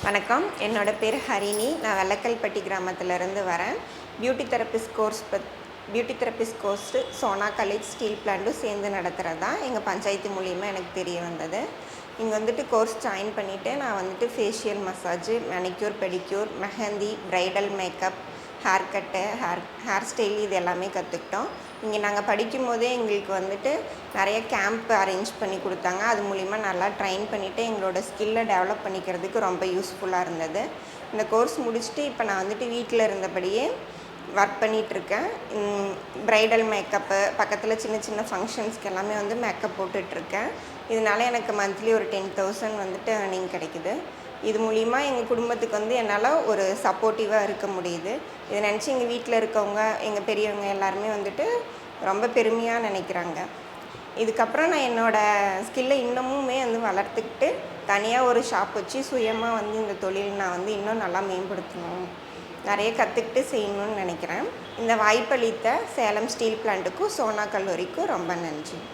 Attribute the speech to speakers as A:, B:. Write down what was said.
A: வணக்கம். என்னோட பேர் ஹரிணி. நான் வெள்ளக்கல்பட்டி கிராமத்திலேருந்து வரேன். Beauty therapist course Sona college steel பிளான்ட்டும் சேர்ந்து நடத்துகிறது தான் எங்கள் பஞ்சாயத்து மூலியமாக எனக்கு தெரிய வந்தது. இங்கே வந்துட்டு கோர்ஸ் ஜாயின் பண்ணிவிட்டு நான் வந்துட்டு facial massage, manicure, pedicure, mehndi, bridal makeup, hair cut, hair style இது எல்லாமே கற்றுக்கிட்டோம். இங்கே நாங்கள் படிக்கும்போதே எங்களுக்கு வந்துட்டு நிறைய கேம்ப் அரேஞ்ச் பண்ணி கொடுத்தாங்க. அது மூலிமா நல்லா ட்ரைன் பண்ணிவிட்டு எங்களோட ஸ்கில்லை டெவலப் பண்ணிக்கிறதுக்கு ரொம்ப யூஸ்ஃபுல்லாக இருந்தது. இந்த கோர்ஸ் முடிச்சுட்டு இப்போ நான் வந்துட்டு வீட்டில் இருந்தபடியே ஒர்க் பண்ணிகிட்ருக்கேன். ப்ரைடல் மேக்கப்பு, பக்கத்தில் சின்ன சின்ன ஃபங்க்ஷன்ஸ்க்கு எல்லாமே வந்து மேக்கப் போட்டுட்ருக்கேன். இதனால் எனக்கு மந்த்லி ஒரு 10,000 வந்துட்டு ஏர்னிங் கிடைக்குது. இது மூலிமா எங்கள் குடும்பத்துக்கு வந்து என்னால் ஒரு சப்போர்ட்டிவாக இருக்க முடியுது. இதை நினச்சி எங்கள் வீட்டில் இருக்கவங்க, எங்கள் பெரியவங்க எல்லாருமே வந்துட்டு ரொம்ப பெருமையாக நினைக்கிறாங்க. இதுக்கப்புறம் நான் என்னோடய ஸ்கில்லை இன்னமுமே வந்து வளர்த்துக்கிட்டு தனியாக ஒரு ஷாப் வச்சு சுயமாக வந்து இந்த தொழில் நான் வந்து இன்னும் நல்லா மேம்படுத்தணும், நிறைய கற்றுக்கிட்டு செய்யணும்னு நினைக்கிறேன். இந்த வாய்ப்பளித்த சேலம் ஸ்டீல் பிளான்ட்டுக்கும் சோனா கல்லூரிக்கும் ரொம்ப நன்றி.